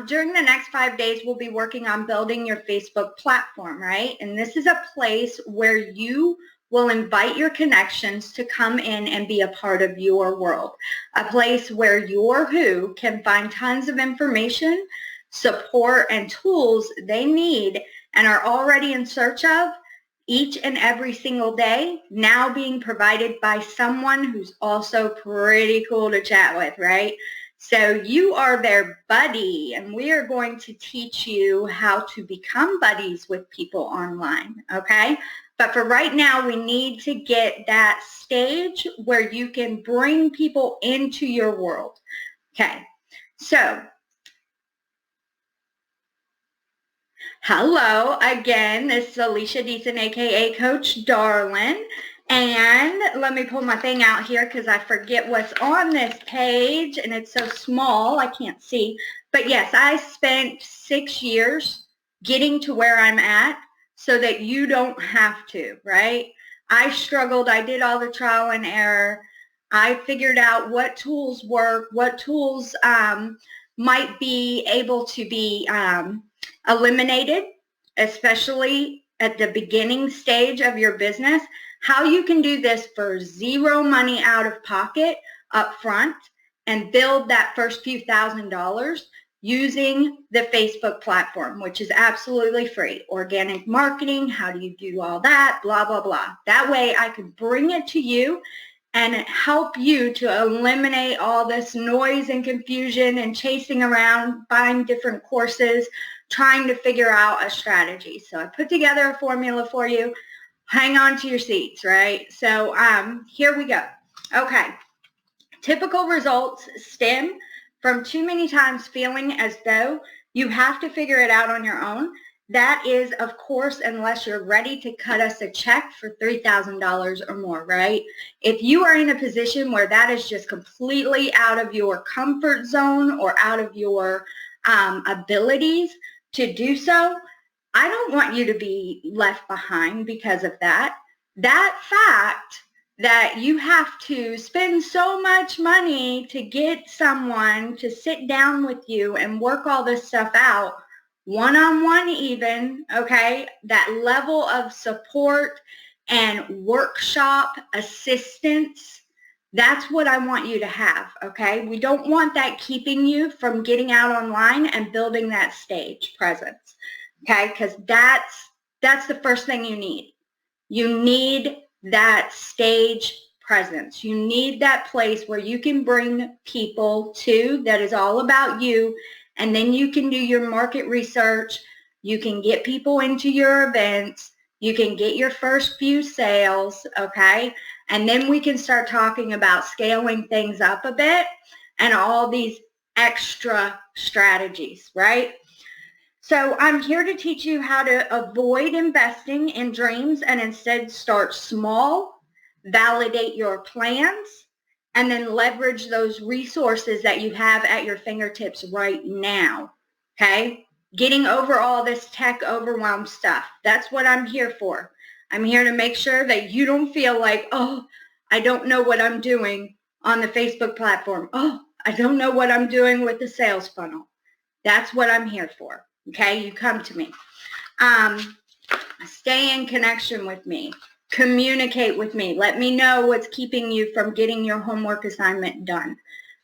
during the next 5 days, we'll be working on building your Facebook platform, right? And this is a place where you will invite your connections to come in and be a part of your world, a place where your who can find tons of information, support, and tools they need and are already in search of each and every single day, now being provided by someone who's also pretty cool to chat with, right? So you are their buddy, and we are going to teach you how to become buddies with people online, okay? But for right now, we need to get that stage where you can bring people into your world, okay? So, hello again, this is Alicia Deason, aka Coach Darlin. And let me pull my thing out here because I forget what's on this page and it's so small I can't see. But yes, I spent 6 years getting to where I'm at so that you don't have to, right? I struggled. I did all the trial and error. I figured out what tools work, what tools might be able to be eliminated, especially at the beginning stage of your business. How you can do this for zero money out of pocket up front and build that first few $1,000s using the Facebook platform, which is absolutely free. Organic marketing, how do you do all that, blah, blah, blah. That way I can bring it to you and help you to eliminate all this noise and confusion and chasing around, buying different courses, trying to figure out a strategy. So I put together a formula for you. Hang on to your seats, right? So here we go. Okay. Typical results stem from too many times feeling as though you have to figure it out on your own. That is, of course, unless you're ready to cut us a check for $3,000 or more, right? If you are in a position where that is just completely out of your comfort zone or out of your abilities to do so, I don't want you to be left behind because of that. That fact that you have to spend so much money to get someone to sit down with you and work all this stuff out, one-on-one even, okay, that level of support and workshop assistance, that's what I want you to have, okay? We don't want that keeping you from getting out online and building that stage presence. Okay, because that's the first thing you need. You need that stage presence. You need that place where you can bring people to that is all about you, and then you can do your market research. You can get people into your events. You can get your first few sales, okay? And then we can start talking about scaling things up a bit and all these extra strategies, right? So I'm here to teach you how to avoid investing in dreams and instead start small, validate your plans, and then leverage those resources that you have at your fingertips right now, okay? Getting over all this tech overwhelm stuff. That's what I'm here for. I'm here to make sure that you don't feel like, oh, I don't know what I'm doing on the Facebook platform. Oh, I don't know what I'm doing with the sales funnel. That's what I'm here for. Okay, you come to me. Stay in connection with me. Communicate with me. Let me know what's keeping you from getting your homework assignment done.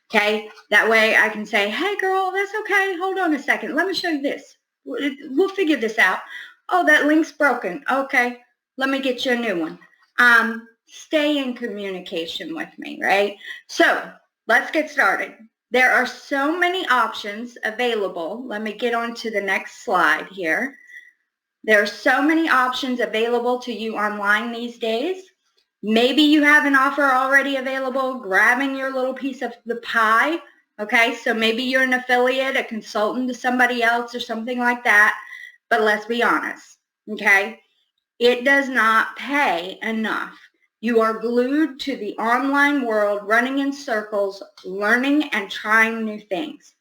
Okay, that way I can say, hey girl, that's okay. Hold on a second. Let me show you this. We'll figure this out. Oh, that link's broken. Okay, let me get you a new one. Stay in communication with me, right? So let's get started. There are so many options available. Let me get on to the next slide here. There are so many options available to you online these days. Maybe you have an offer already available, grabbing your little piece of the pie. Okay, so maybe you're an affiliate, a consultant to somebody else or something like that. But let's be honest, okay? It does not pay enough. You are glued to the online world, running in circles, learning and trying new things.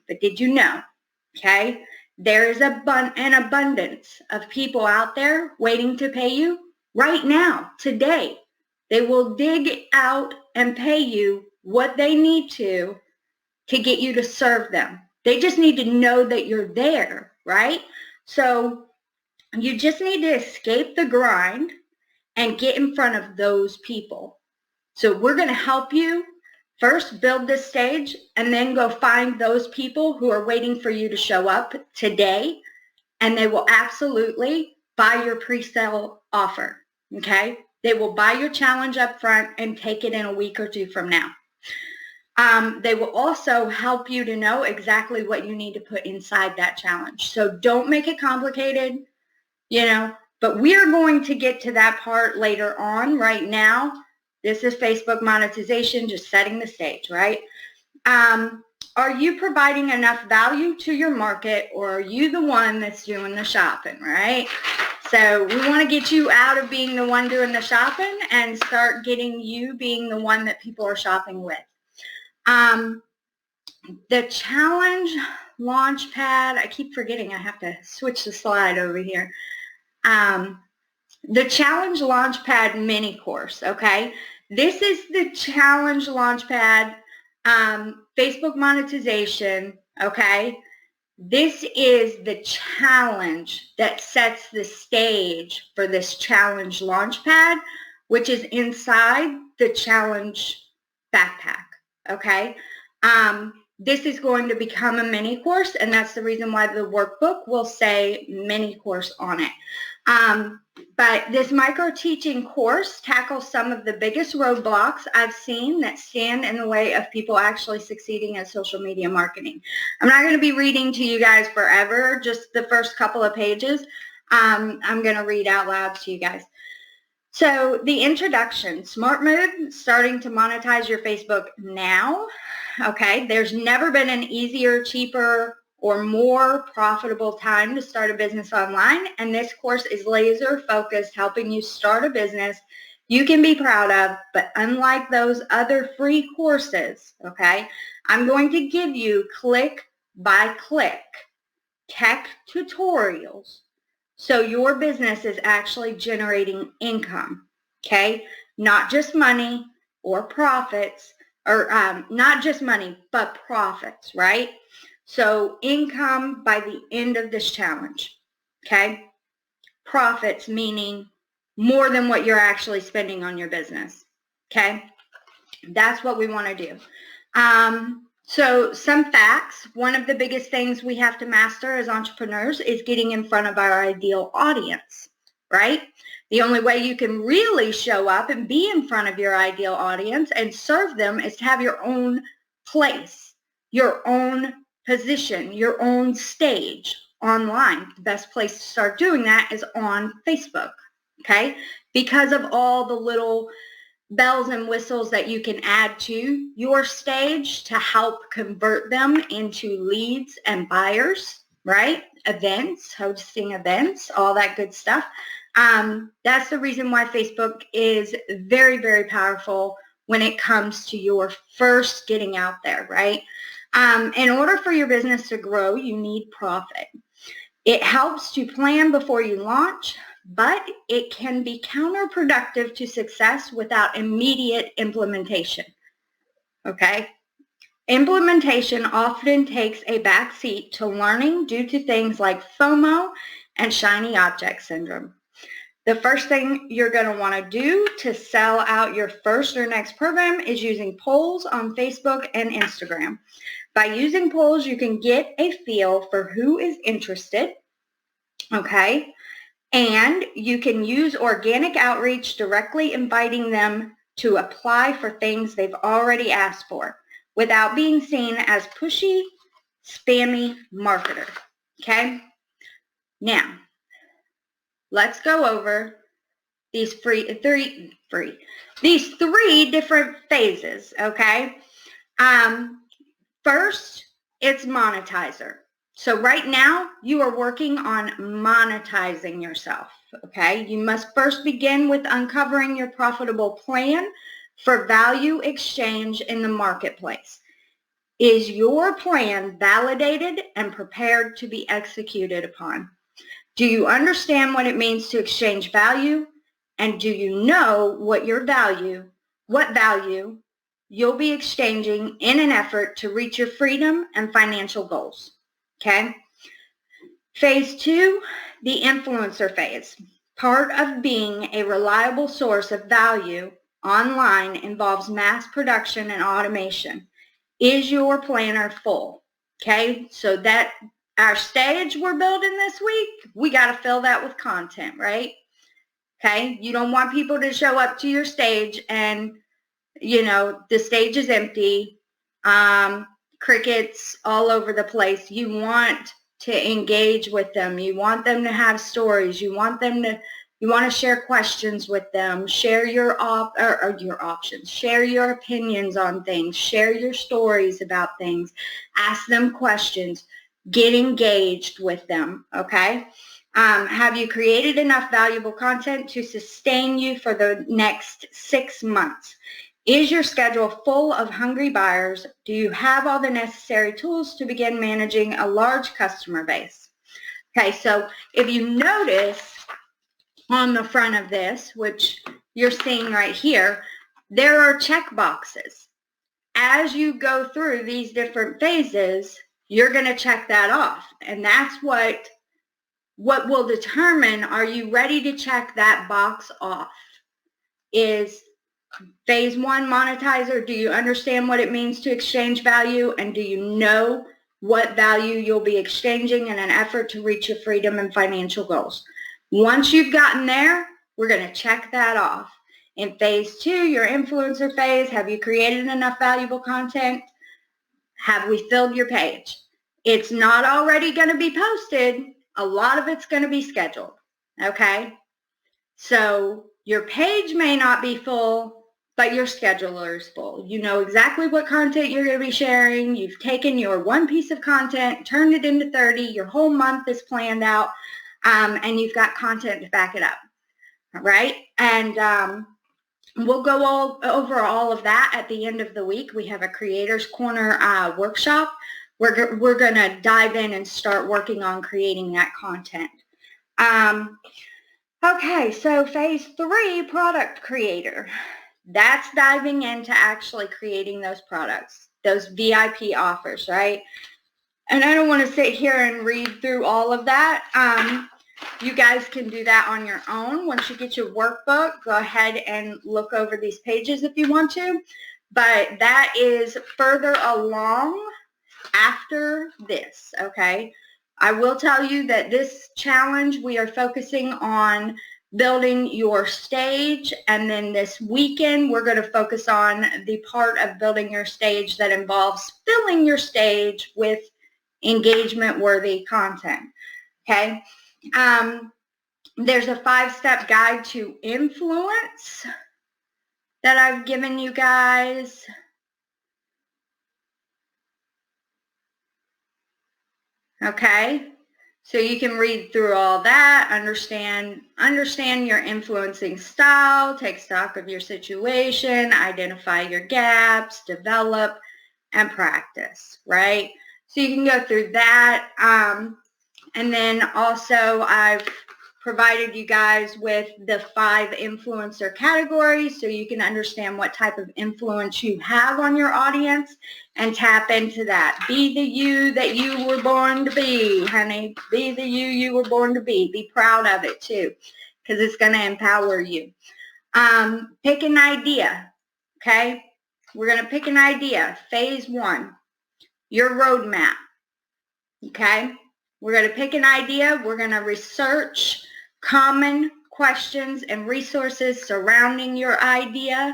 But did you know, okay, there is an abundance of people out there waiting to pay you right now, today. They will dig out and pay you what they need to get you to serve them. They just need to know that you're there, right? So you just need to escape the grind and get in front of those people. So we're going to help you first build this stage and then go find those people who are waiting for you to show up today, and they will absolutely buy your pre-sale offer, okay? They will buy your challenge up front and take it in a week or two from now. They will also help you to know exactly what you need to put inside that challenge. So don't make it complicated, but we are going to get to that part later on. Right now, this is Facebook monetization, just setting the stage, right? Are you providing enough value to your market, or are you the one that's doing the shopping, right? So we want to get you out of being the one doing the shopping and start getting you being the one that people are shopping with. The challenge launchpad, I keep forgetting I have to switch the slide over here. The challenge launchpad mini course, okay? This is the challenge launchpad, Facebook monetization, okay? This is the challenge that sets the stage for this challenge launchpad, which is inside the challenge backpack, okay? This is going to become a mini course, and that's the reason why the workbook will say mini course on it. But this micro teaching course tackles some of the biggest roadblocks I've seen that stand in the way of people actually succeeding in social media marketing. I'm not going to be reading to you guys forever, just the first couple of pages. I'm going to read out loud to you guys. So the introduction, smart move, starting to monetize your Facebook now. Okay, there's never been an easier, cheaper, or more profitable time to start a business online, and this course is laser focused, helping you start a business you can be proud of. But unlike those other free courses, okay, I'm going to give you click by click tech tutorials so your business is actually generating income, okay? Not just money or profits, or not just money, but profits, right? So income by the end of this challenge, okay? Profits meaning more than what you're actually spending on your business, okay? That's what we want to do. So some facts. One of the biggest things we have to master as entrepreneurs is getting in front of our ideal audience, right? The only way you can really show up and be in front of your ideal audience and serve them is to have your own place, your own position, your own stage online. The best place to start doing that is on Facebook, okay? Because of all the little bells and whistles that you can add to your stage to help convert them into leads and buyers, right? Events, hosting events, all that good stuff. That's the reason why Facebook is very, very powerful when it comes to your first getting out there, right? In order for your business to grow, you need profit. It helps to plan before you launch, but it can be counterproductive to success without immediate implementation, okay? Implementation often takes a backseat to learning due to things like FOMO and shiny object syndrome. The first thing you're going to want to do to sell out your first or next program is using polls on Facebook and Instagram. By using polls, you can get a feel for who is interested, okay? And you can use organic outreach, directly inviting them to apply for things they've already asked for without being seen as pushy, spammy marketer, okay? Now, let's go over these three different phases, okay? First, it's monetizer. So right now, you are working on monetizing yourself, okay? You must first begin with uncovering your profitable plan for value exchange in the marketplace. Is your plan validated and prepared to be executed upon? Do you understand what it means to exchange value? And do you know what value you'll be exchanging in an effort to reach your freedom and financial goals. Okay? Phase 2, the influencer phase. Part of being a reliable source of value online involves mass production and automation. Is your planner full? Okay, so that our stage we're building this week, we got to fill that with content, right? Okay, you don't want people to show up to your stage and, the stage is empty, crickets all over the place. You want to engage with them. You want them to have stories. You want to share questions with them, share your options, share your opinions on things, share your stories about things, ask them questions, get engaged with them, okay? Have you created enough valuable content to sustain you for the next 6 months? Is your schedule full of hungry buyers? Do you have all the necessary tools to begin managing a large customer base? Okay, so if you notice on the front of this, which you're seeing right here, there are check boxes. As you go through these different phases, you're going to check that off. And that's what will determine, are you ready to check that box off? Is phase 1 monetizer, do you understand what it means to exchange value? And do you know what value you'll be exchanging in an effort to reach your freedom and financial goals? Once you've gotten there, we're going to check that off. In phase 2, your influencer phase, have you created enough valuable content? Have we filled your page? It's not already going to be posted. A lot of it's going to be scheduled, okay? So your page may not be full, but your scheduler is full. You know exactly what content you're going to be sharing. You've taken your one piece of content, turned it into 30. Your whole month is planned out, and you've got content to back it up, all right? And we'll go over all of that at the end of the week. We have a Creators Corner workshop. We're going to dive in and start working on creating that content. Okay, so phase 3, product creator. That's diving into actually creating those products, those VIP offers, right? And I don't want to sit here and read through all of that. You guys can do that on your own. Once you get your workbook, go ahead and look over these pages if you want to. But that is further along after this, okay? I will tell you that this challenge, we are focusing on building your stage, and then this weekend we're going to focus on the part of building your stage that involves filling your stage with engagement-worthy content, okay? There's a 5-step guide to influence that I've given you guys. Okay, so you can read through all that, understand your influencing style, take stock of your situation, identify your gaps, develop, and practice, right? So you can go through that. And then also I've provided you guys with the 5 influencer categories so you can understand what type of influence you have on your audience and tap into that. Be the you that you were born to be, honey. Be the you were born to be. Be proud of it too, because it's going to empower you. Pick an idea, okay? We're going to pick an idea. Phase 1, your roadmap, okay? We're going to pick an idea. We're going to research common questions and resources surrounding your idea.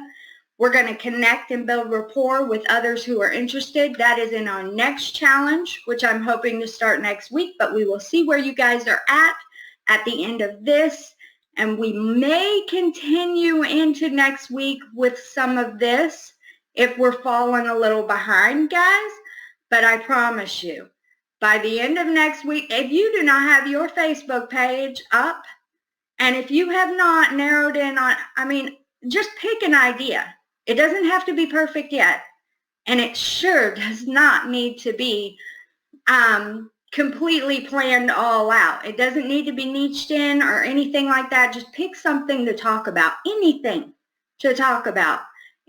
We're going to connect and build rapport with others who are interested. That is in our next challenge, which I'm hoping to start next week, but we will see where you guys are at the end of this. And we may continue into next week with some of this if we're falling a little behind, guys. But I promise you, by the end of next week, if you do not have your Facebook page up, and if you have not narrowed in on, just pick an idea. It doesn't have to be perfect yet. And it sure does not need to be completely planned all out. It doesn't need to be niched in or anything like that. Just pick something to talk about, anything to talk about.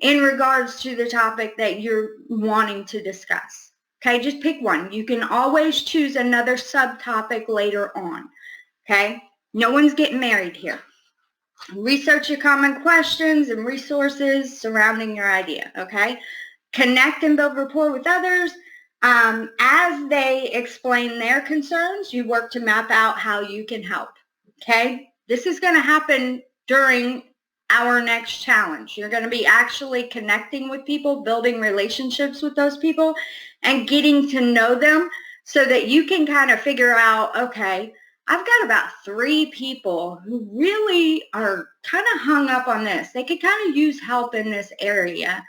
in regards to the topic that you're wanting to discuss. Okay, just pick one. You can always choose another subtopic later on. Okay, no one's getting married here. Research your common questions and resources surrounding your idea. Okay, connect and build rapport with others. As they explain their concerns, you work to map out how you can help. Okay, this is going to happen during our next challenge. You're going to be actually connecting with people, building relationships with those people, and getting to know them so that you can kind of figure out, okay, I've got about 3 people who really are kind of hung up on this. They could kind of use help in this area.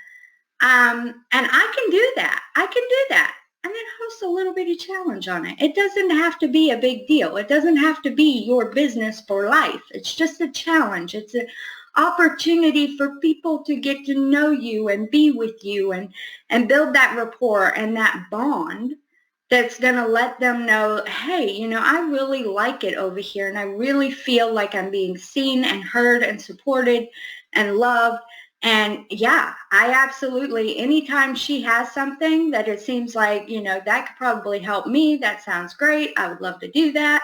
And I can do that. I can do that. And then host a little bitty challenge on it. It doesn't have to be a big deal. It doesn't have to be your business for life. It's just a challenge. It's an opportunity for people to get to know you and be with you and build that rapport and that bond that's going to let them know, hey, you know, I really like it over here and I really feel like I'm being seen and heard and supported and loved. And yeah, I absolutely, anytime she has something that it seems like, you know, that could probably help me, that sounds great, I would love to do that,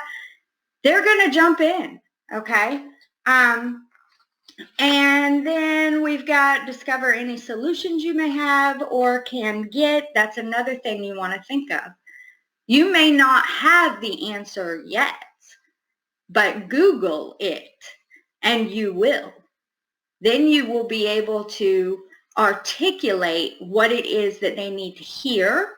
they're going to jump in, okay? And then we've got discover any solutions you may have or can get. That's another thing you want to think of. You may not have the answer yet, but Google it, and you will. Then you will be able to articulate what it is that they need to hear,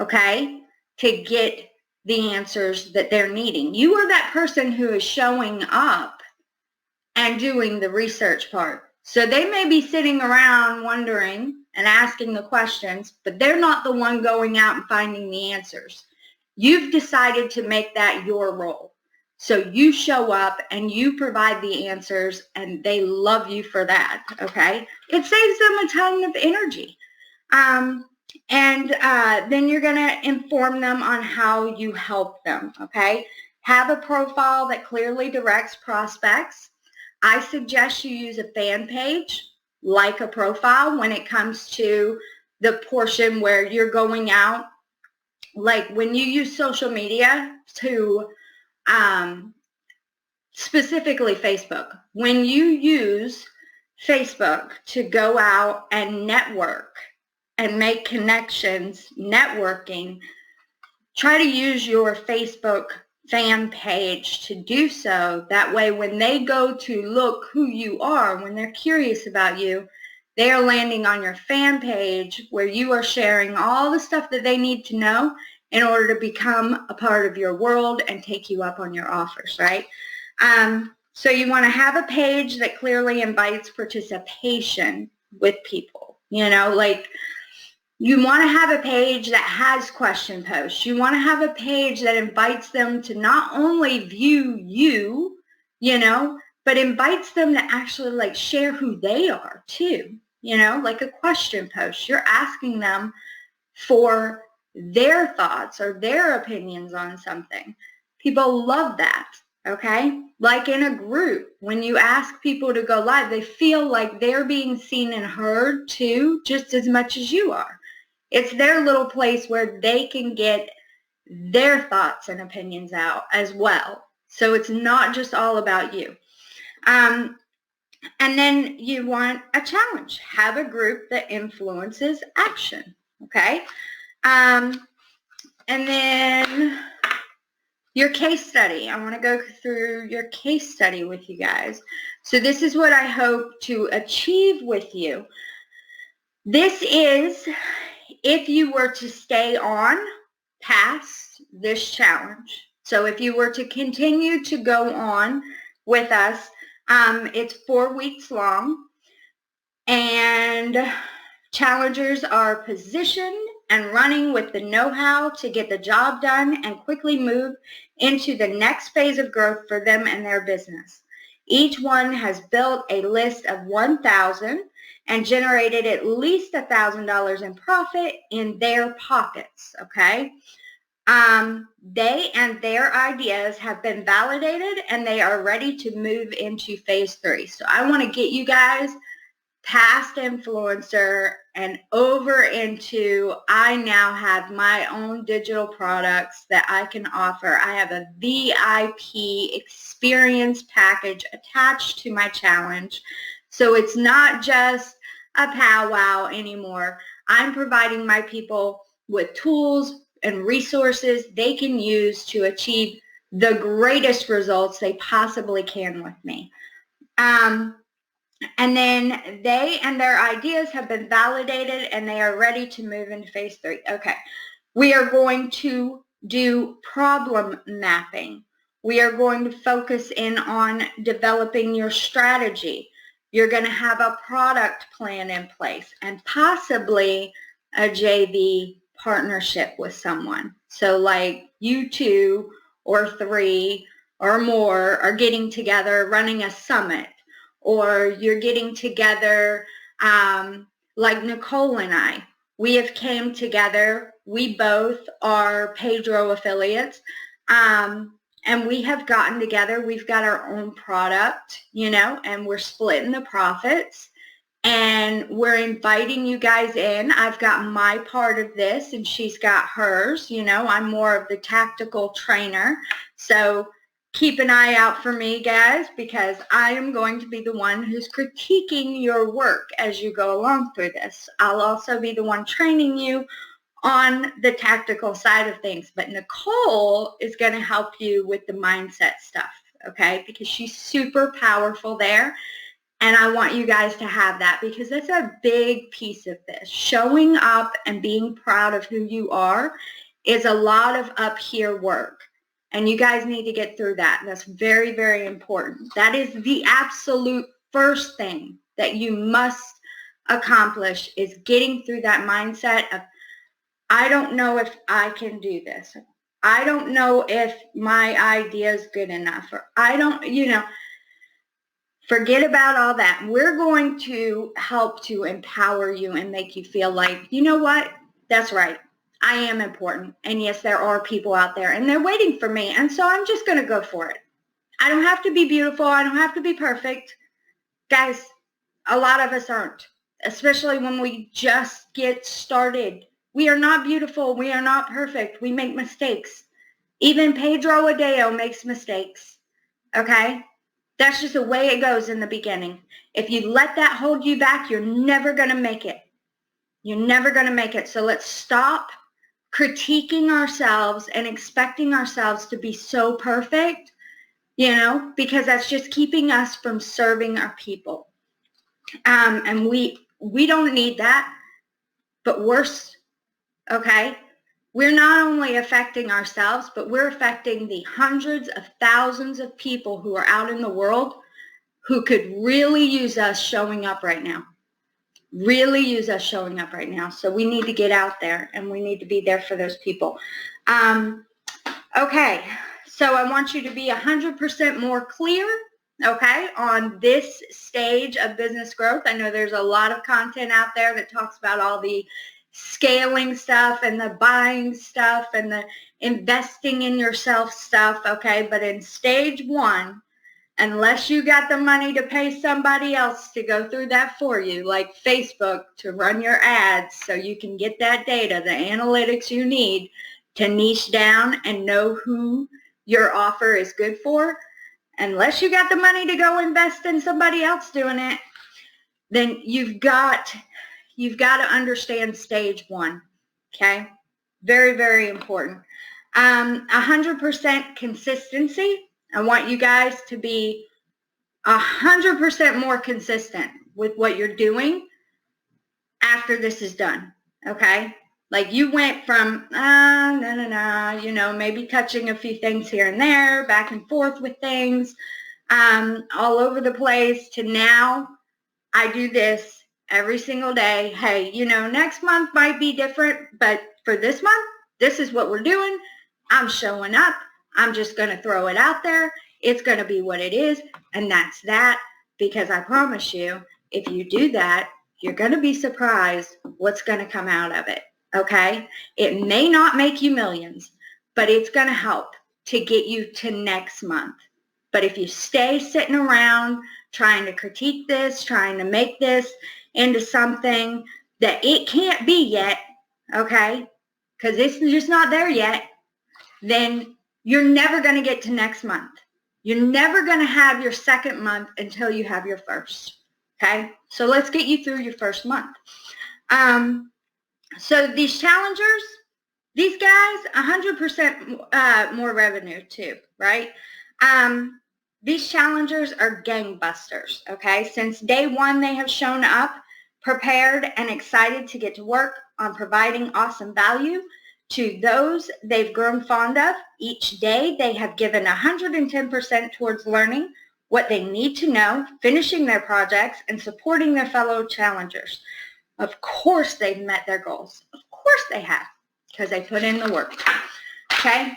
okay, to get the answers that they're needing. You are that person who is showing up and doing the research part. So they may be sitting around wondering and asking the questions, but they're not the one going out and finding the answers. You've decided to make that your role. So you show up and you provide the answers and they love you for that, okay? It saves them a ton of energy. Then you're going to inform them on how you help them, okay? Have a profile that clearly directs prospects. I suggest you use a fan page like a profile when it comes to the portion where you're going out. Like when you use social media to specifically Facebook, when you use Facebook to go out and network and make connections, networking, try to use your Facebook fan page to do so. That way, when they go to look who you are, when they're curious about you, they are landing on your fan page where you are sharing all the stuff that they need to know in order to become a part of your world and take you up on your offers, right? So you want to have a page that clearly invites participation with people. You know, like you want to have a page that has question posts. You want to have a page that invites them to not only view you, you know, but invites them to actually like share who they are too. You know, like a question post. You're asking them for their thoughts or their opinions on something. People love that, okay? Like in a group, when you ask people to go live, they feel like they're being seen and heard too, just as much as you are. It's their little place where they can get their thoughts and opinions out as well. So it's not just all about you. And then you want a challenge. Have a group that influences action, okay? And then your case study. I want to go through your case study with you guys. So this is what I hope to achieve with you. This is if you were to stay on past this challenge. So if you were to continue to go on with us, it's 4 weeks long, and challengers are positioned and running with the know-how to get the job done and quickly move into the next phase of growth for them and their business. Each one has built a list of 1,000 and generated at least $1,000 in profit in their pockets, okay? They and their ideas have been validated and they are ready to move into phase 3. So I want to get you guys past influencer and over into I now have my own digital products that I can offer. I have a VIP experience package attached to my challenge. So it's not just a powwow anymore. I'm providing my people with tools and resources they can use to achieve the greatest results they possibly can with me. And then they and their ideas have been validated and they are ready to move into phase 3. Okay. We are going to do problem mapping. We are going to focus in on developing your strategy. You're going to have a product plan in place and possibly a JV partnership with someone. So like you 2 or 3 or more are getting together, running a summit, or you're getting together like Nicole and I. We have came together. We both are Pedro affiliates. And we have gotten together. We've got our own product, and we're splitting the profits. And we're inviting you guys in. I've got my part of this and she's got hers. I'm more of the tactical trainer. So keep an eye out for me, guys, because I am going to be the one who's critiquing your work as you go along through this. I'll also be the one training you on the tactical side of things. But Nicole is going to help you with the mindset stuff, okay? Because she's super powerful there. And I want you guys to have that because that's a big piece of this. Showing up and being proud of who you are is a lot of up here work. And you guys need to get through that. That's very, very important. That is the absolute first thing that you must accomplish is getting through that mindset of, I don't know if I can do this. I don't know if my idea is good enough. Or I don't, forget about all that. We're going to help to empower you and make you feel like, you know what? That's right. I am important. And yes, there are people out there and they're waiting for me. And so I'm just going to go for it. I don't have to be beautiful. I don't have to be perfect. Guys, a lot of us aren't, especially when we just get started. We are not beautiful. We are not perfect. We make mistakes. Even Pedro Adeo makes mistakes. Okay? That's just the way it goes in the beginning. If you let that hold you back, you're never going to make it. You're never going to make it. So let's stop critiquing ourselves and expecting ourselves to be so perfect, because that's just keeping us from serving our people. And we don't need that, but worse, okay? We're not only affecting ourselves, but we're affecting the hundreds of thousands of people who are out in the world who could really use us showing up right now. Really use us showing up right now. So we need to get out there and we need to be there for those people. Okay, so I want you to be 100% more clear, okay, on this stage of business growth. I know there's a lot of content out there that talks about all the scaling stuff and the buying stuff and the investing in yourself stuff, okay? But in stage 1, unless you got the money to pay somebody else to go through that for you, like Facebook to run your ads so you can get that data, the analytics you need to niche down and know who your offer is good for, unless you got the money to go invest in somebody else doing it, then you've got to understand stage 1, okay? Very, very important. 100% consistency. I want you guys to be 100% more consistent with what you're doing after this is done, okay? Like you went from, maybe touching a few things here and there, back and forth with things, all over the place, to now I do this every single day. Hey, next month might be different, but for this month, this is what we're doing. I'm showing up. I'm just going to throw it out there. It's going to be what it is, and that's that, because I promise you, if you do that, you're going to be surprised what's going to come out of it, okay? It may not make you millions, but it's going to help to get you to next month, But if you stay sitting around trying to critique this, trying to make this into something that it can't be yet, okay, because it's just not there yet, then you're never going to get to next month. You're never going to have your second month until you have your first, okay? So let's get you through your first month. So these challengers, these guys, 100% more revenue too, right? These challengers are gangbusters, okay? Since day one, they have shown up prepared and excited to get to work on providing awesome value to those they've grown fond of. Each day, they have given 110% towards learning what they need to know, finishing their projects, and supporting their fellow challengers. Of course, they've met their goals. Of course they have, because they put in the work, okay?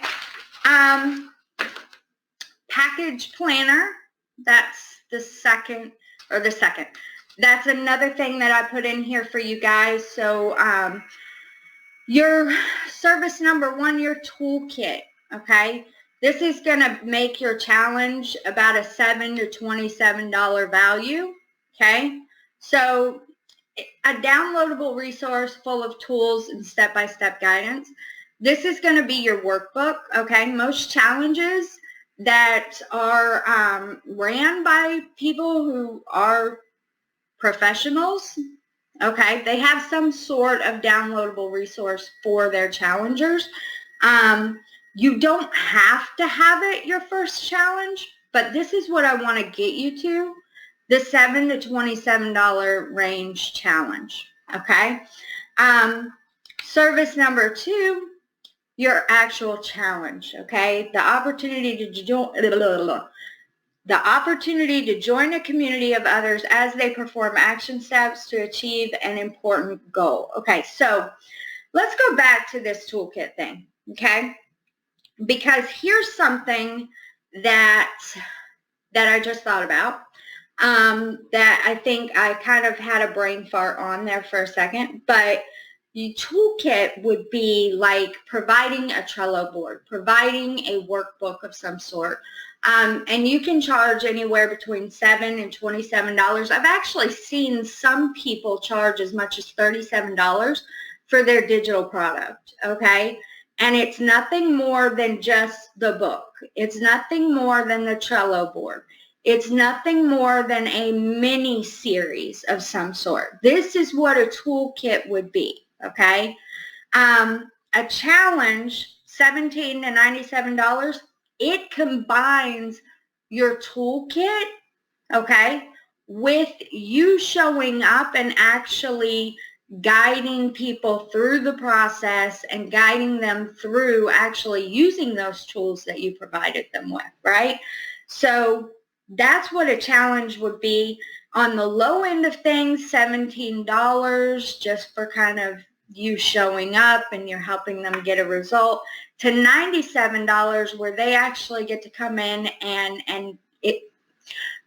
Package planner, that's the second. That's another thing that I put in here for you guys. So your service number one, your toolkit, okay? This is going to make your challenge about a $7 to $27 value, okay? So a downloadable resource full of tools and step-by-step guidance. This is going to be your workbook, okay? Most challenges that are ran by people who are professionals, okay, they have some sort of downloadable resource for their challengers. You don't have to have it your first challenge, but this is what I want to get you to, the $7 to $27 range challenge, okay? Service number two, your actual challenge, okay? The opportunity to join a community of others as they perform action steps to achieve an important goal. Okay, so let's go back to this toolkit thing, okay? Because here's something that I just thought about that I think I kind of had a brain fart on there for a second, but the toolkit would be like providing a Trello board, providing a workbook of some sort. And you can charge anywhere between $7 and $27. I've actually seen some people charge as much as $37 for their digital product, okay? And it's nothing more than just the book. It's nothing more than the Trello board. It's nothing more than a mini series of some sort. This is what a toolkit would be, okay? A challenge, $17 to $97, it combines your toolkit, okay, with you showing up and actually guiding people through the process and guiding them through actually using those tools that you provided them with, right? So that's what a challenge would be. On the low end of things, $17 just for kind of you showing up and you're helping them get a result, to $97 where they actually get to come in and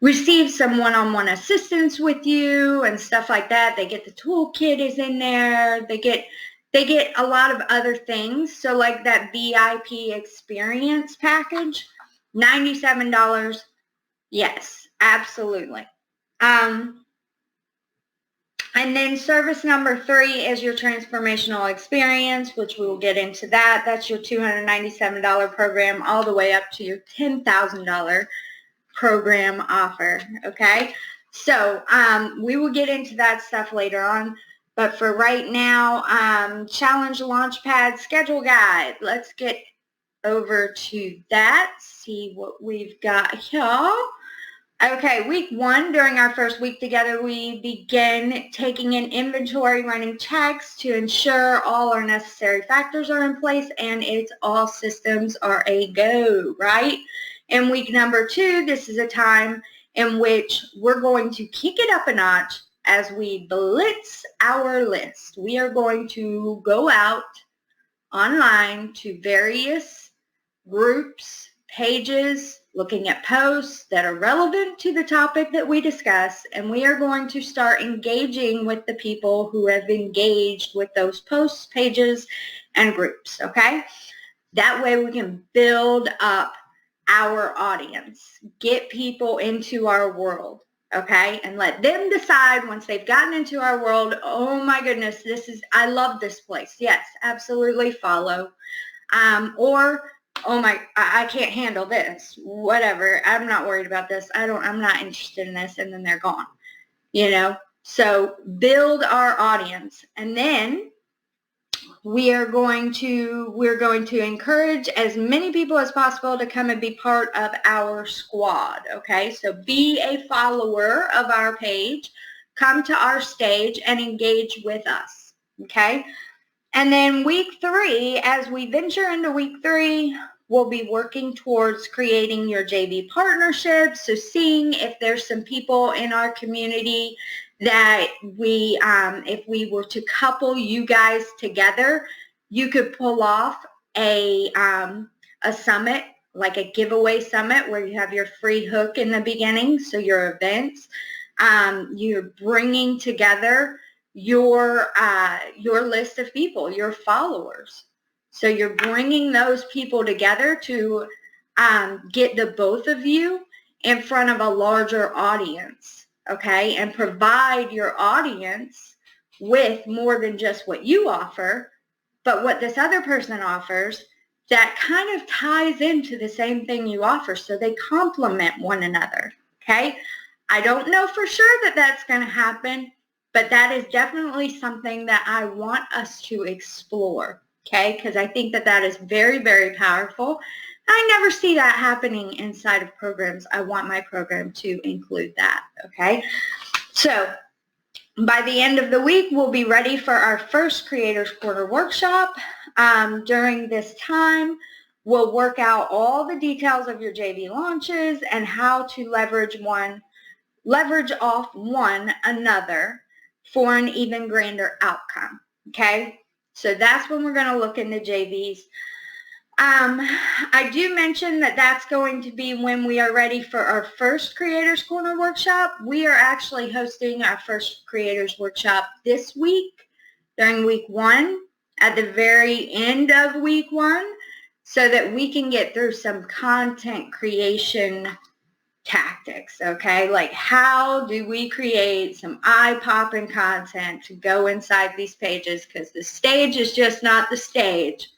receive some one-on-one assistance with you and stuff like that. They get the toolkit is in there. They get a lot of other things. So like that VIP experience package, $97. Yes, absolutely. And then service number three is your transformational experience, which we will get into that. That's your $297 program all the way up to your $10,000 program offer, okay? So we will get into that stuff later on. But for right now, Challenge Launchpad Schedule Guide. Let's get over to that, see what we've got here. Okay, week one, during our first week together, we begin taking an inventory, running checks to ensure all our necessary factors are in place and it's all systems are a go, right? In week number two, this is a time in which we're going to kick it up a notch as we blitz our list. We are going to go out online to various groups, pages, looking at posts that are relevant to the topic that we discuss, and we are going to start engaging with the people who have engaged with those posts, pages, and groups, okay? That way we can build up our audience, get people into our world, okay? And let them decide once they've gotten into our world, oh my goodness, I love this place. Yes, absolutely follow. Or, oh my, I can't handle this, whatever. I'm not worried about this. I'm not interested in this. And then they're gone, So build our audience. And then we're going to encourage as many people as possible to come and be part of our squad, okay? So be a follower of our page, come to our stage and engage with us, okay? And then week 3, as we venture into week 3, we'll be working towards creating your JV partnerships. So seeing if there's some people in our community that if we were to couple you guys together, you could pull off a summit, like a giveaway summit where you have your free hook in the beginning. So your events, you're bringing together your list of people, your followers. So you're bringing those people together to get the both of you in front of a larger audience, okay? And provide your audience with more than just what you offer, but what this other person offers that kind of ties into the same thing you offer, so they complement one another, okay? I don't know for sure that that's going to happen, but that is definitely something that I want us to explore, okay? Because I think that is very, very powerful. I never see that happening inside of programs. I want my program to include that, okay? So by the end of the week, we'll be ready for our first Creators Corner workshop. During this time, we'll work out all the details of your JV launches and how to leverage off one another for an even grander outcome, okay? So that's when we're going to look into JVs. I do mention that that's going to be when we are ready for our first Creators Corner workshop. We are actually hosting our first Creators workshop this week, during week 1, at the very end of week 1, so that we can get through some content creation tactics, okay? Like, how do we create some eye-popping content to go inside these pages? Because the stage is just not the stage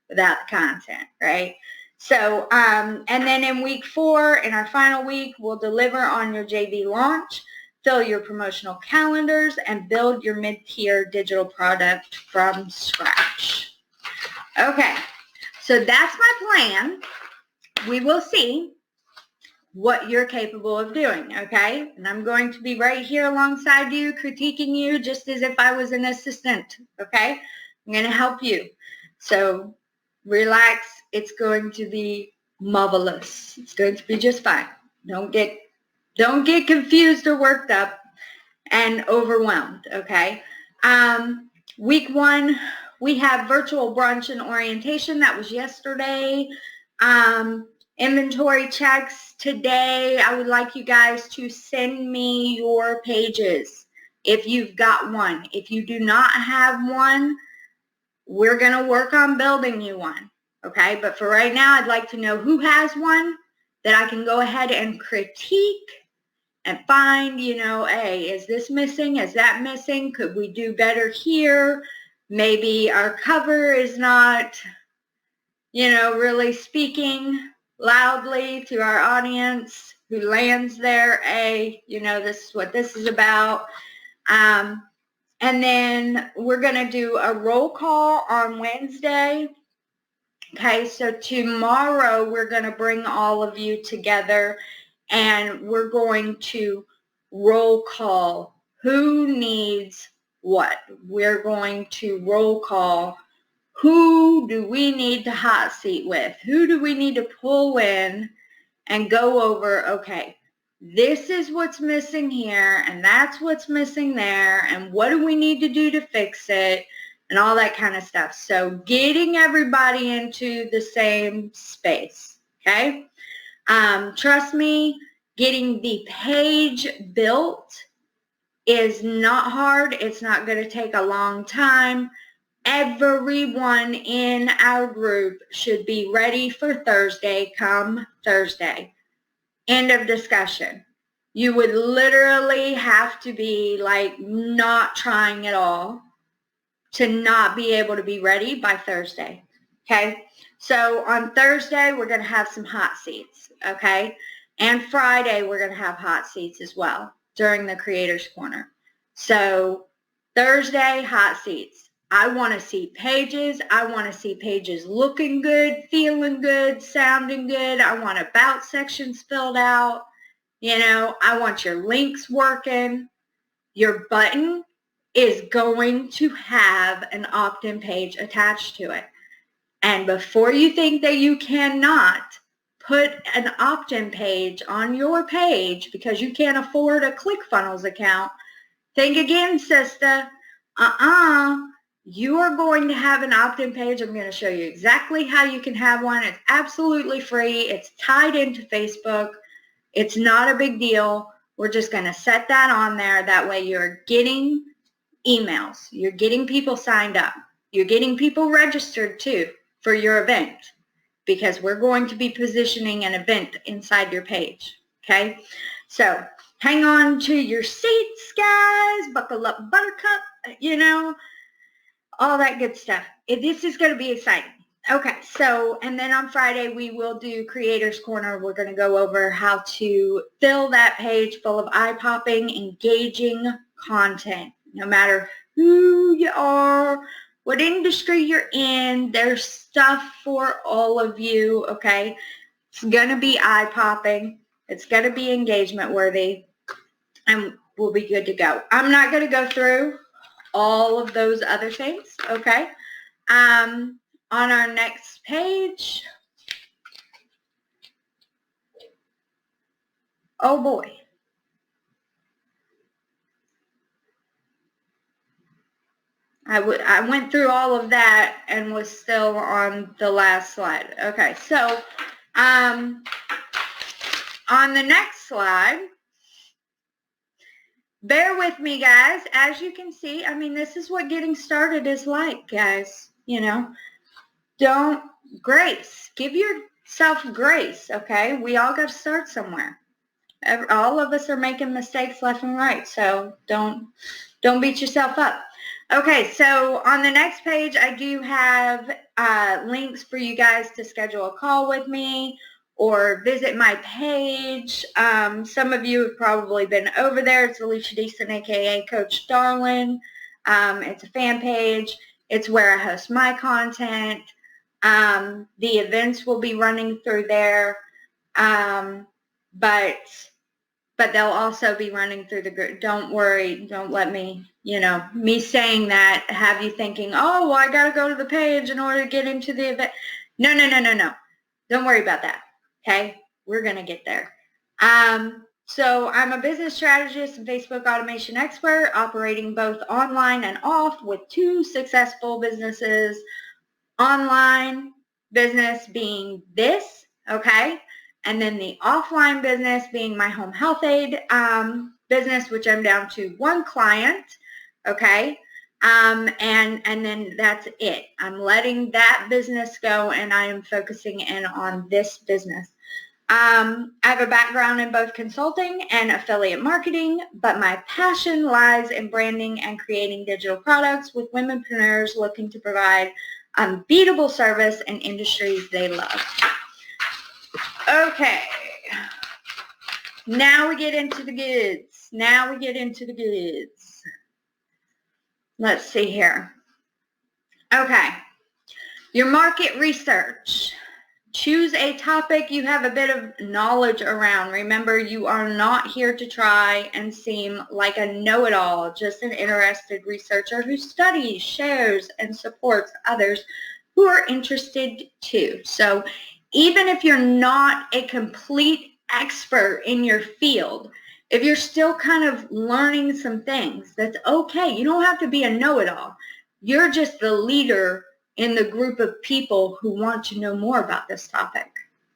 without the content, right? So, and then in week 4, in our final week, we'll deliver on your JV launch, fill your promotional calendars, and build your mid-tier digital product from scratch. Okay, so that's my plan. We will see what you're capable of doing, okay? And I'm going to be right here alongside you, critiquing you just as if I was an assistant, okay? I'm going to help you. So relax. It's going to be marvelous. It's going to be just fine. Don't get confused or worked up and overwhelmed, okay? Week 1, we have virtual brunch and orientation. That was yesterday. Inventory checks today. I would like you guys to send me your pages if you've got one. If you do not have one, we're going to work on building you one, okay? But for right now, I'd like to know who has one that I can go ahead and critique and find, hey, is this missing? Is that missing? Could we do better here? Maybe our cover is not, really speaking loudly to our audience who lands there. This is what this is about. And then we're going to do a roll call on Wednesday. Okay, so tomorrow we're going to bring all of you together and we're going to roll call who needs what. We're going to roll call who do we need to hot seat with? Who do we need to pull in and go over, okay, this is what's missing here, and that's what's missing there, and what do we need to do to fix it, and all that kind of stuff. So getting everybody into the same space, okay? Trust me, getting the page built is not hard. It's not going to take a long time. Everyone in our group should be ready for Thursday come Thursday. End of discussion. You would literally have to be like not trying at all to not be able to be ready by Thursday. Okay. So on Thursday, we're going to have some hot seats. Okay. And Friday, we're going to have hot seats as well during the Creators Corner. So Thursday, hot seats. I want to see pages. I want to see pages looking good, feeling good, sounding good. I want about sections filled out. You know, I want your links working. Your button is going to have an opt-in page attached to it. And before you think that you cannot put an opt-in page on your page because you can't afford a ClickFunnels account, think again, sister. You are going to have an opt-in page. I'm going to show you exactly how you can have one. It's absolutely free. It's tied into Facebook. It's not a big deal. We're just going to set that on there. That way you're getting emails. You're getting people signed up. You're getting people registered too for your event because we're going to be positioning an event inside your page. Okay? So hang on to your seats, guys. Buckle up, buttercup, you know, all that good stuff. This is going to be exciting. Okay, so, and then on Friday, we will do Creators Corner. We're going to go over how to fill that page full of eye-popping, engaging content. No matter who you are, what industry you're in, there's stuff for all of you, okay? It's going to be eye-popping. It's going to be engagement-worthy, and we'll be good to go. I'm not going to go through all of those other things, okay? On our next page, oh boy. I went through all of that and was still on the last slide. Okay, so on the next slide, bear with me, guys. As you can see, I mean, this is what getting started is like, guys. You know, give yourself grace, okay? We all got to start somewhere. All of us are making mistakes left and right, so don't beat yourself up. Okay, so on the next page, I do have links for you guys to schedule a call with me or visit my page. Some of you have probably been over there. It's Alicia Deason, aka Coach Darlin. It's a fan page. It's where I host my content. The events will be running through there, but they'll also be running through the group. Don't worry. Don't let me, me saying that have you thinking, oh, well, I got to go to the page in order to get into the event. No. Don't worry about that. Okay? We're going to get there. So I'm a business strategist and Facebook automation expert operating both online and off with 2 successful businesses. Online business being this, okay? And then the offline business being my home health aid business, which I'm down to 1 client, okay? And then that's it. I'm letting that business go and I am focusing in on this business. I have a background in both consulting and affiliate marketing, but my passion lies in branding and creating digital products with womenpreneurs looking to provide unbeatable service in industries they love. Okay, now we get into the goods. Let's see here. Okay, your market research. Choose a topic you have a bit of knowledge around. Remember, you are not here to try and seem like a know-it-all, just an interested researcher who studies, shares, and supports others who are interested too. So even if you're not a complete expert in your field, if you're still kind of learning some things, that's okay. You don't have to be a know-it-all. You're just the leader in the group of people who want to know more about this topic,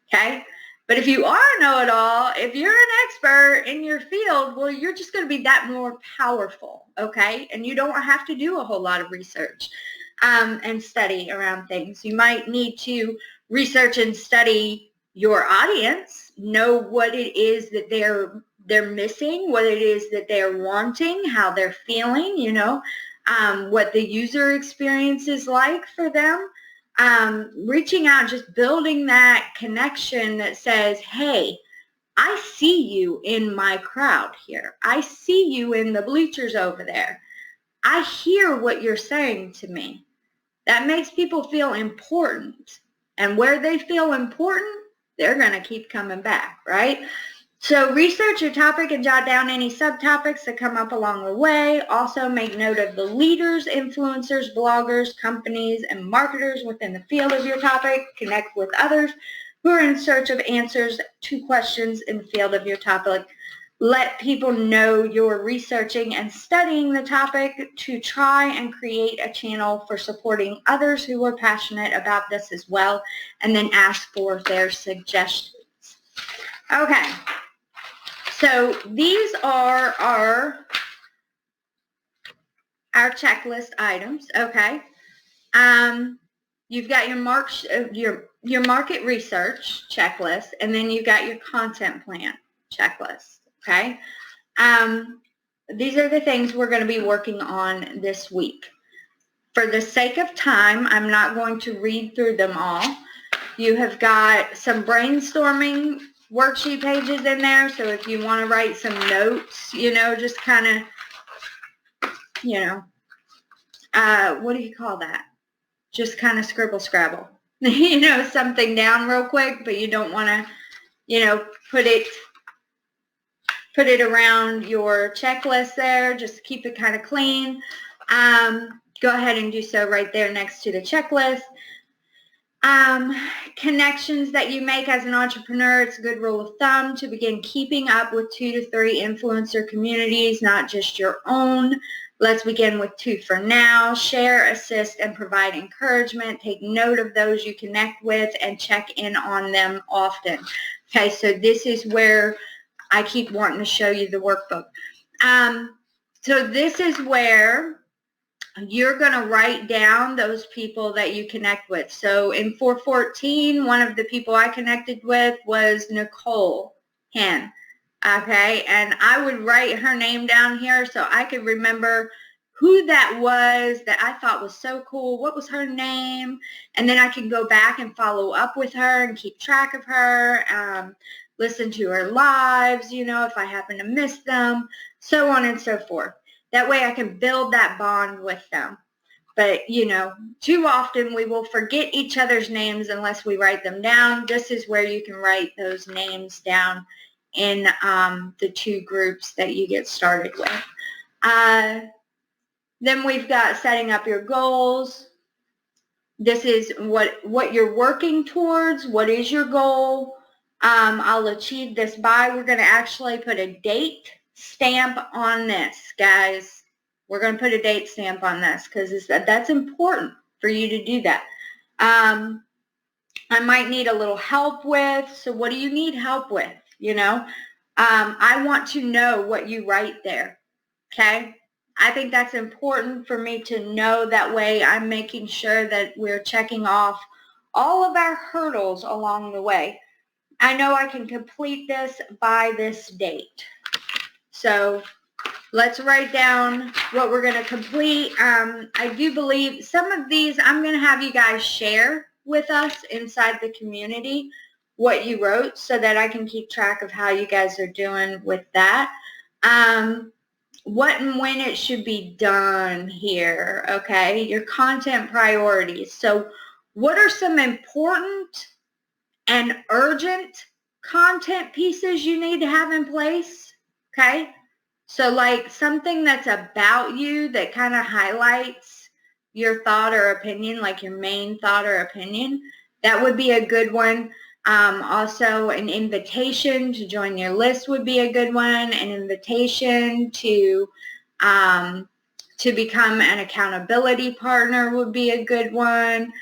okay? But if you are a know-it-all, if you're an expert in your field, well, you're just going to be that more powerful, okay? And you don't have to do a whole lot of research. and study around things. You might need to research and study your audience, know what it is that they're missing, what it is that they're wanting, how they're feeling, what the user experience is like for them. Reaching out, just building that connection that says, hey, I see you in my crowd here. I see you in the bleachers over there. I hear what you're saying to me. That makes people feel important. And where they feel important, they're going to keep coming back, right? So research your topic and jot down any subtopics that come up along the way. Also make note of the leaders, influencers, bloggers, companies, and marketers within the field of your topic. Connect with others who are in search of answers to questions in the field of your topic. Let people know you're researching and studying the topic to try and create a channel for supporting others who are passionate about this as well, and then ask for their suggestions. Okay, so these are our checklist items. Okay, you've got your market research checklist, and then you've got your content plan checklist. Okay, these are the things we're going to be working on this week. For the sake of time, I'm not going to read through them all. You have got some brainstorming worksheet pages in there, so if you want to write some notes, just kind of, what do you call that? Just kind of scribble scrabble, something down real quick, but you don't want to, put it around your checklist there. Just keep it kind of clean. Go ahead and do so right there next to the checklist. Connections that you make as an entrepreneur, it's a good rule of thumb to begin keeping up with 2 to 3 influencer communities, not just your own. Let's begin with 2 for now. Share, assist, and provide encouragement. Take note of those you connect with and check in on them often. Okay, so this is where I keep wanting to show you the workbook. So this is where you're going to write down those people that you connect with. So in 414, one of the people I connected with was Nicole Hen. Okay, and I would write her name down here so I could remember who that was that I thought was so cool. What was her name? And then I can go back and follow up with her and keep track of her, listen to her lives, if I happen to miss them, so on and so forth. That way I can build that bond with them. But, too often we will forget each other's names unless we write them down. This is where you can write those names down in the 2 groups that you get started with. Then we've got setting up your goals. This is what you're working towards. What is your goal? I'll achieve this by. We're going to actually put a date stamp on this, guys. We're going to put a date stamp on this because that's important for you to do that. I might need a little help with. So what do you need help with? I want to know what you write there. Okay. I think that's important for me to know. That way I'm making sure that we're checking off all of our hurdles along the way. I know I can complete this by this date. So let's write down what we're going to complete. I do believe some of these I'm going to have you guys share with us inside the community what you wrote so that I can keep track of how you guys are doing with that. What and when it should be done here, okay? Your content priorities. So what are some important and urgent content pieces you need to have in place, okay? So like something that's about you that kind of highlights your thought or opinion, like your main thought or opinion, that would be a good one. Also, an invitation to join your list would be a good one. An invitation to become an accountability partner would be a good one.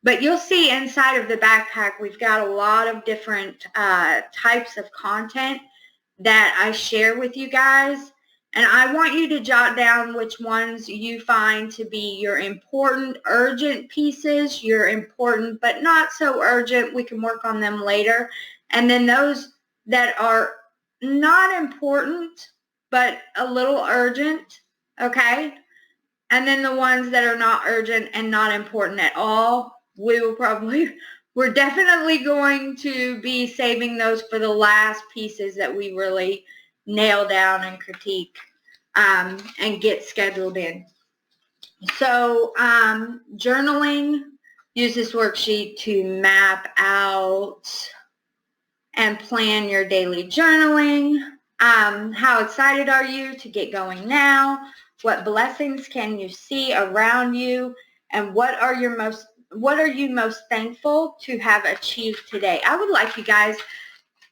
But you'll see inside of the backpack, we've got a lot of different types of content that I share with you guys. And I want you to jot down which ones you find to be your important, urgent pieces, your important but not so urgent, we can work on them later. And then those that are not important but a little urgent, okay? And then the ones that are not urgent and not important at all, we're definitely going to be saving those for the last pieces that we really nail down and critique and get scheduled in. So journaling, use this worksheet to map out and plan your daily journaling. How excited are you to get going now? What blessings can you see around you? And what are you most thankful to have achieved today? I would like you guys,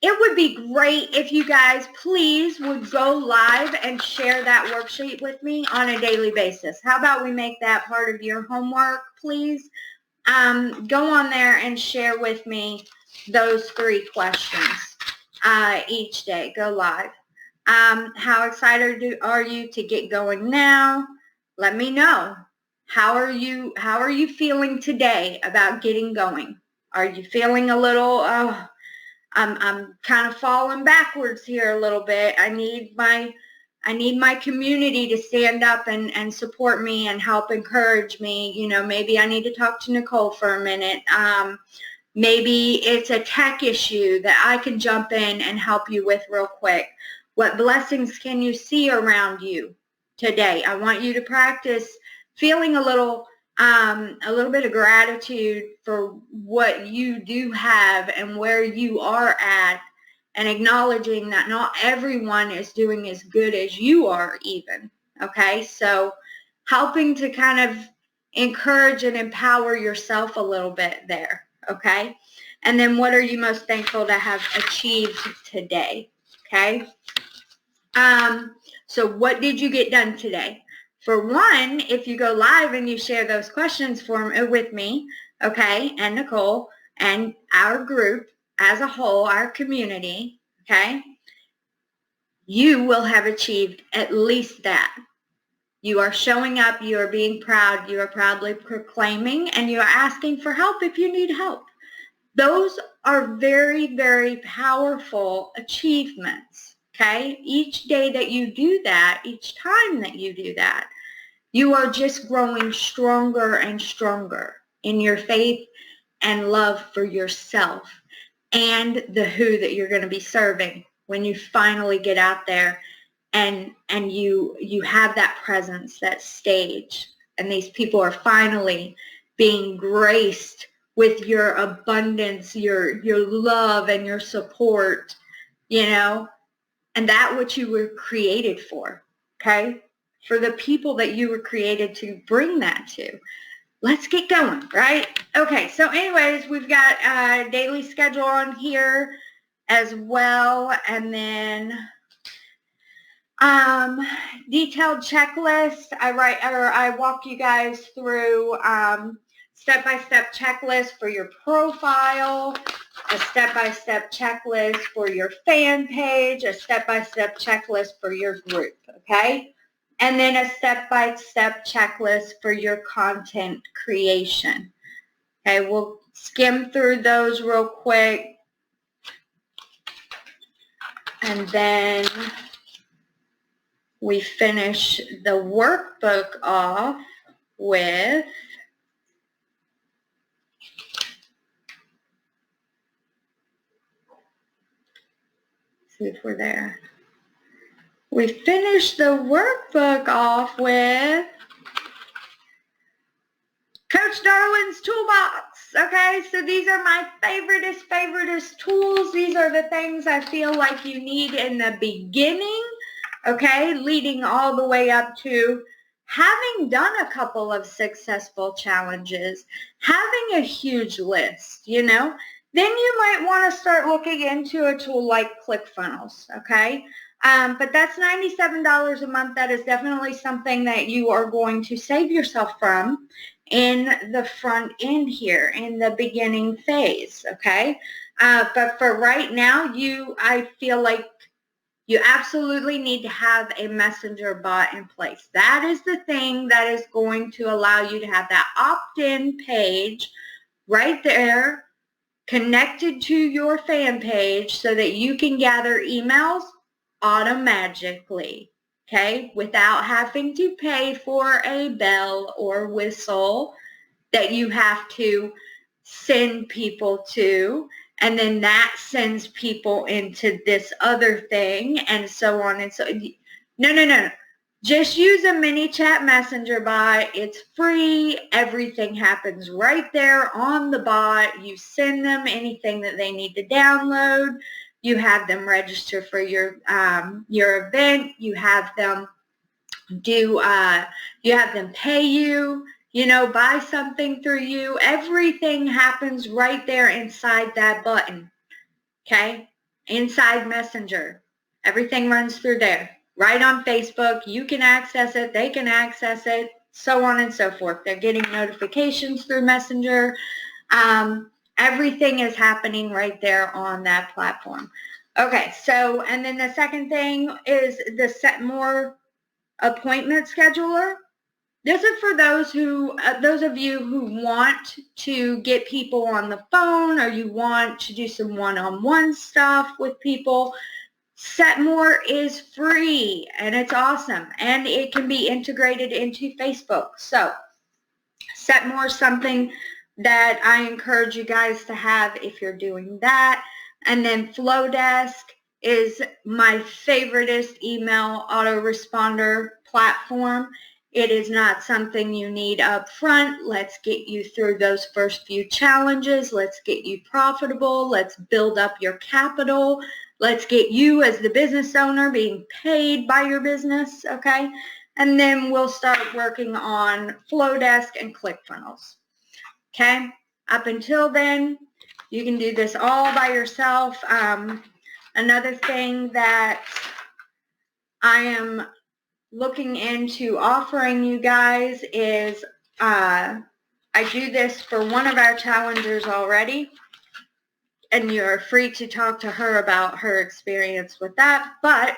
it would be great if you guys please would go live and share that worksheet with me on a daily basis. How about we make that part of your homework, please? Go on there and share with me those 3 questions each day. Go live. How excited are you to get going now? Let me know. How are you feeling today about getting going? Are you feeling a little, I'm kind of falling backwards here a little bit. I need my community to stand up and support me and help encourage me. You know, maybe I need to talk to Nicole for a minute. Maybe it's a tech issue that I can jump in and help you with real quick. What blessings can you see around you today? I want you to practice feeling a little bit of gratitude for what you do have and where you are at, and acknowledging that not everyone is doing as good as you are even, okay? So helping to kind of encourage and empower yourself a little bit there, okay? And then what are you most thankful to have achieved today, okay? So what did you get done today? For one, if you go live and you share those questions with me, okay, and Nicole, and our group as a whole, our community, okay, you will have achieved at least that. You are showing up, you are being proud, you are proudly proclaiming, and you are asking for help if you need help. Those are very, very powerful achievements, okay? Each day that you do that, each time that you do that, you are just growing stronger and stronger in your faith and love for yourself and the who that you're going to be serving when you finally get out there and you have that presence, that stage, and these people are finally being graced with your abundance, your love and your support, you know, and that what you were created for, okay? For the people that you were created to bring that to. Let's get going, right? Okay, so anyways, we've got a daily schedule on here as well, and then detailed checklist. I walk you guys through step-by-step checklist for your profile, a step-by-step checklist for your fan page, a step-by-step checklist for your group, okay? And then a step-by-step checklist for your content creation. Okay, we'll skim through those real quick. And then we finish the workbook off with see if we're there. We finish the workbook off with Coach Darwin's Toolbox. Okay, so these are my favoriteest tools. These are the things I feel like you need in the beginning, okay, leading all the way up to having done a couple of successful challenges, having a huge list, you know. Then you might want to start looking into a tool like ClickFunnels, okay? But that's $97 a month. That is definitely something that you are going to save yourself from in the front end here, in the beginning phase, okay? But for right now, I feel like You absolutely need to have a messenger bot in place. That is the thing that is going to allow you to have that opt-in page right there connected to your fan page so that you can gather emails automatically, okay, without having to pay for a bell or whistle that you have to send people to, and then that sends people into this other thing, and so on and so. No. Just use a mini chat messenger bot. It's free. Everything happens right there on the bot. You send them anything that they need to download. You have them register for your event. You have them pay you, buy something through you. Everything happens right there inside that button, okay? Inside Messenger. Everything runs through there. Right on Facebook, you can access it, they can access it, so on and so forth. They're getting notifications through Messenger. Everything is happening right there on that platform. Okay, so, and then the second thing is the Set More appointment scheduler. This is for those of you who want to get people on the phone, or you want to do some one-on-one stuff with people. Setmore is free and it's awesome, and it can be integrated into Facebook. So Setmore is something that I encourage you guys to have if you're doing that. And then Flowdesk is my favoriteest email autoresponder platform. It is not something you need up front. Let's get you through those first few challenges. Let's get you profitable. Let's build up your capital. Let's get you as the business owner being paid by your business, okay? And then we'll start working on Flowdesk and ClickFunnels, okay? Up until then, you can do this all by yourself. Another thing that I am looking into offering you guys is I do this for one of our challengers already, and you're free to talk to her about her experience with that. But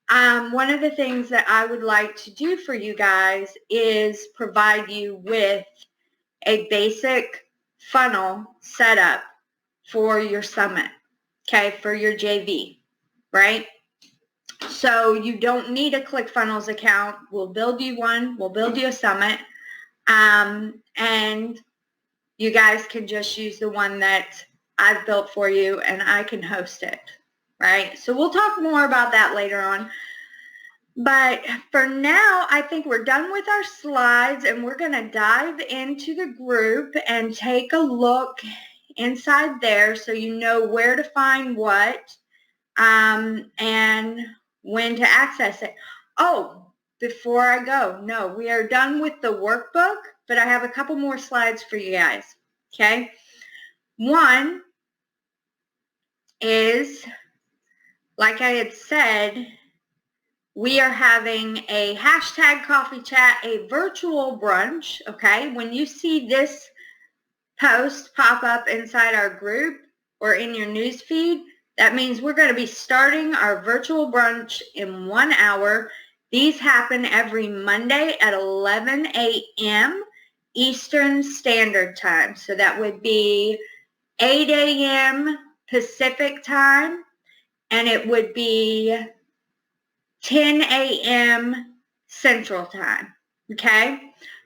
one of the things that I would like to do for you guys is provide you with a basic funnel setup for your summit, okay, for your JV, right? So you don't need a ClickFunnels account. We'll build you one. We'll build you a summit. And you guys can just use the one that I've built for you, and I can host it, right? So we'll talk more about that later on. But for now, I think we're done with our slides, and we're going to dive into the group and take a look inside there so you know where to find what and when to access it. Oh, before I go, no, we are done with the workbook, but I have a couple more slides for you guys, okay? One is, like I had said, we are having a hashtag coffee chat, a virtual brunch, okay? When you see this post pop up inside our group or in your news feed, that means we're going to be starting our virtual brunch in 1 hour. These happen every Monday at 11 a.m. Eastern Standard Time. So that would be 8 a.m. Pacific Time, and it would be 10 a.m. Central Time, okay?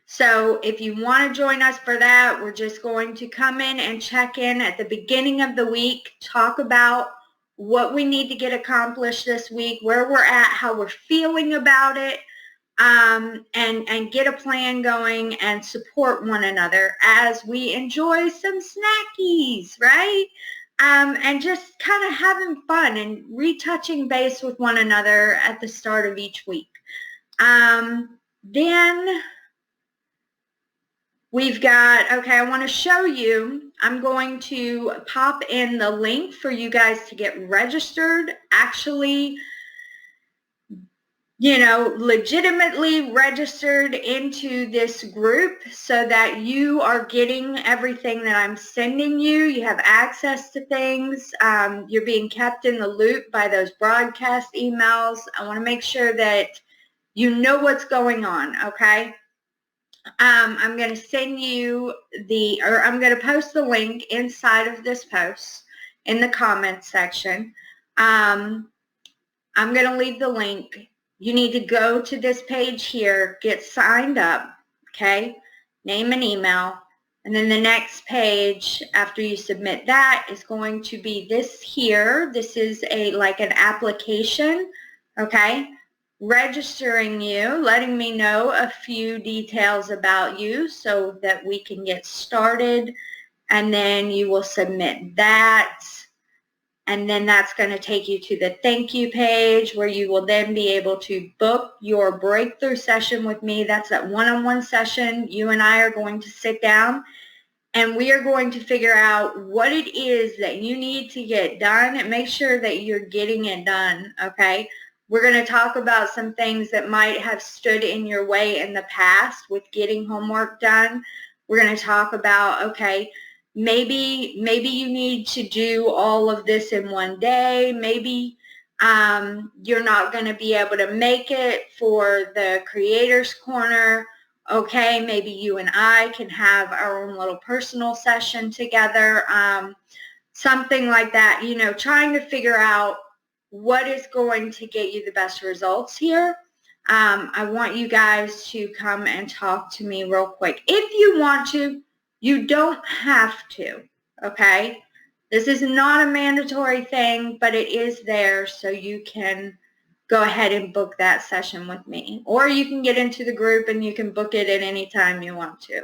So if you want to join us for that, we're just going to come in and check in at the beginning of the week, talk about what we need to get accomplished this week, where we're at, how we're feeling about it, and get a plan going and support one another as we enjoy some snackies, right? And just kind of having fun and retouching base with one another at the start of each week. Then we've got, okay, I want to show you, I'm going to pop in the link for you guys to get registered. Actually, legitimately registered into this group so that you are getting everything that I'm sending you. You have access to things. You're being kept in the loop by those broadcast emails. I want to make sure that you know what's going on, okay? I'm going to send you I'm going to post the link inside of this post in the comments section. I'm going to leave the link. You need to go to this page here, get signed up, okay? Name and email. And then the next page after you submit that is going to be this here. This is like an application, okay? Registering you, letting me know a few details about you so that we can get started. And then you will submit that. And then that's going to take you to the thank you page where you will then be able to book your breakthrough session with me. That's that one-on-one session. You and I are going to sit down and we are going to figure out what it is that you need to get done and make sure that you're getting it done, okay? We're going to talk about some things that might have stood in your way in the past with getting homework done. We're going to talk about, okay, maybe you need to do all of this in one day. Maybe you're not going to be able to make it for the Creators Corner. Okay, maybe you and I can have our own little personal session together, something like that, trying to figure out what is going to get you the best results here. I want you guys to come and talk to me real quick. If you want to, you don't have to, okay? This is not a mandatory thing, but it is there so you can go ahead and book that session with me. Or you can get into the group and you can book it at any time you want to,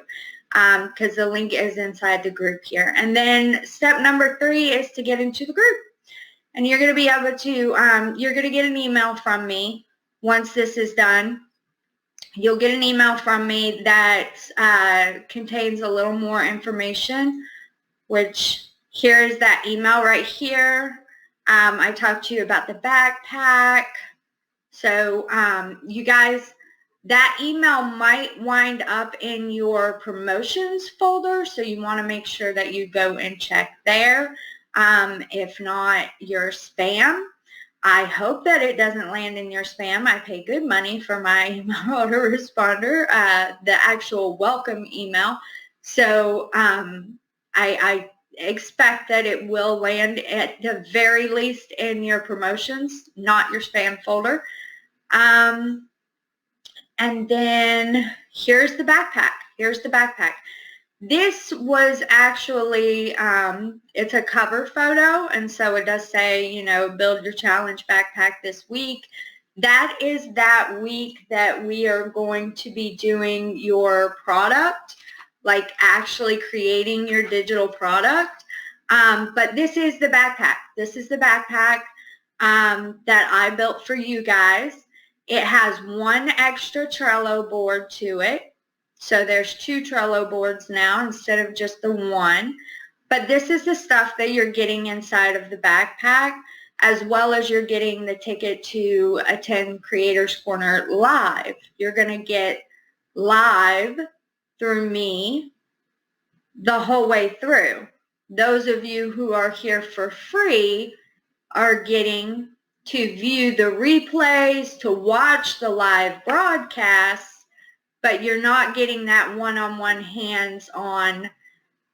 because the link is inside the group here. And then step number 3 is to get into the group. And you're going to be able to, you're going to get an email from me once this is done. You'll get an email from me that contains a little more information, which here is that email right here. I talked to you about the backpack. So you guys, that email might wind up in your promotions folder, so you want to make sure that you go and check there. If not, your spam. I hope that it doesn't land in your spam. I pay good money for my autoresponder, the actual welcome email. So I expect that it will land at the very least in your promotions, not your spam folder. And then here's the backpack. Here's the backpack. This was actually, it's a cover photo, and so it does say, build your challenge backpack this week. That is that week that we are going to be doing your product, like actually creating your digital product. But this is the backpack. This is the backpack that I built for you guys. It has one extra Trello board to it. So there's 2 Trello boards now instead of just the one. But this is the stuff that you're getting inside of the backpack, as well as you're getting the ticket to attend Creators Corner live. You're going to get live through me the whole way through. Those of you who are here for free are getting to view the replays, to watch the live broadcasts, but you're not getting that one-on-one hands-on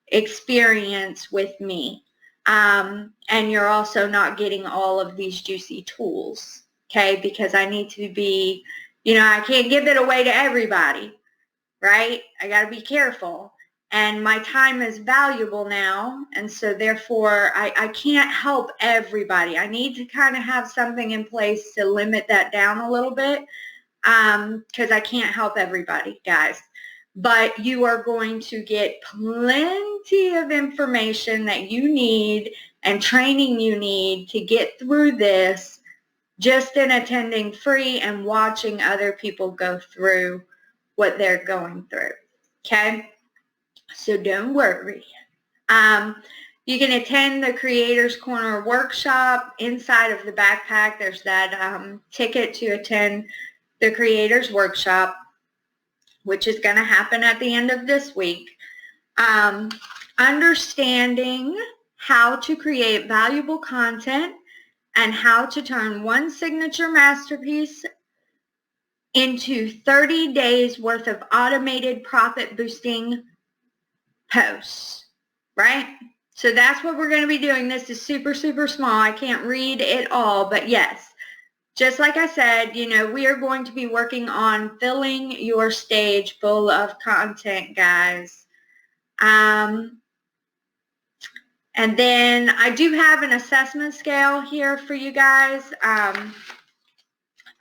experience with me. And you're also not getting all of these juicy tools, okay? Because I need to be, I can't give it away to everybody, right? I got to be careful. And my time is valuable now, and so therefore I can't help everybody. I need to kind of have something in place to limit that down a little bit, because I can't help everybody, guys. But you are going to get plenty of information that you need and training you need to get through this just in attending free and watching other people go through what they're going through, okay? So don't worry. You can attend the Creators Corner workshop. Inside of the backpack, there's that ticket to attend the Creators Workshop, which is going to happen at the end of this week. Understanding how to create valuable content and how to turn one signature masterpiece into 30 days worth of automated profit boosting posts, right? So that's what we're going to be doing. This is super, super small. I can't read it all, but yes, just like I said, you know, we are going to be working on filling your stage full of content, guys. And then I do have an assessment scale here for you guys. I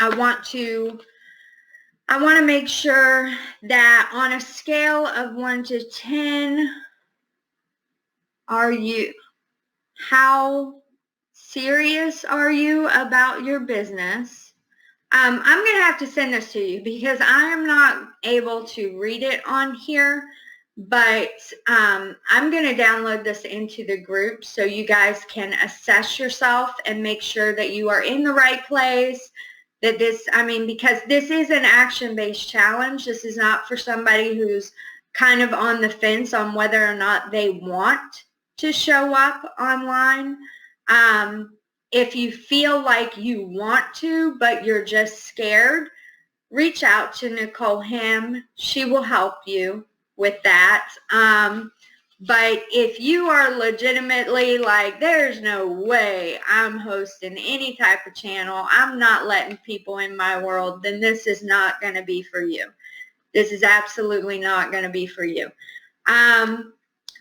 want to make sure that on a scale of 1 to 10, how serious are you about your business? I'm going to have to send this to you because I am not able to read it on here, but I'm going to download this into the group so you guys can assess yourself and make sure that you are in the right place. That this, I mean, because this is an action-based challenge. This is not for somebody who's kind of on the fence on whether or not they want to show up online. If you feel like you want to, but you're just scared, reach out to Nicole Ham. She will help you with that. But if you are legitimately like, there's no way I'm hosting any type of channel, I'm not letting people in my world, then this is not going to be for you. This is absolutely not going to be for you.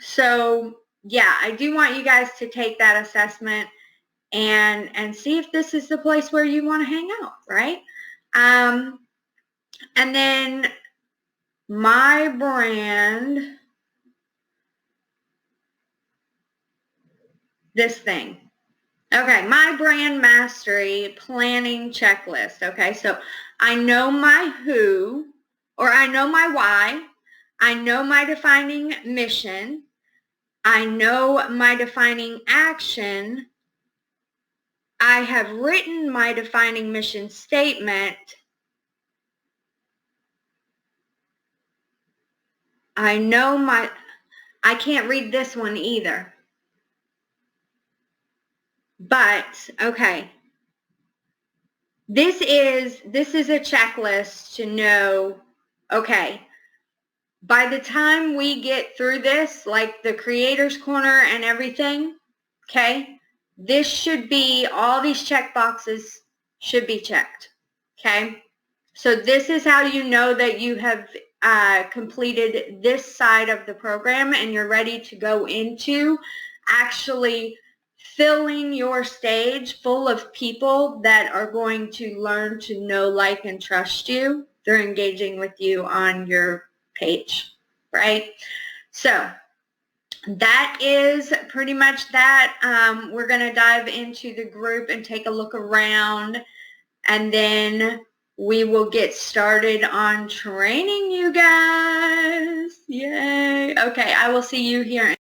So yeah, I do want you guys to take that assessment and see if this is the place where you want to hang out, right? And then my brand, this thing. Okay, my brand mastery planning checklist. Okay, so I know my who, or I know my why. I know my defining mission. I know my defining action. I have written my defining mission statement. I know I can't read this one either. But, okay. This is a checklist to know, okay, by the time we get through this, like the Creators Corner and everything, okay, this should be, all these check boxes should be checked, okay? So this is how you know that you have completed this side of the program and you're ready to go into actually filling your stage full of people that are going to learn to know, like, and trust you through engaging with you on your page, right? So that is pretty much that. We're going to dive into the group and take a look around, and then we will get started on training you guys. Yay. Okay, I will see you here.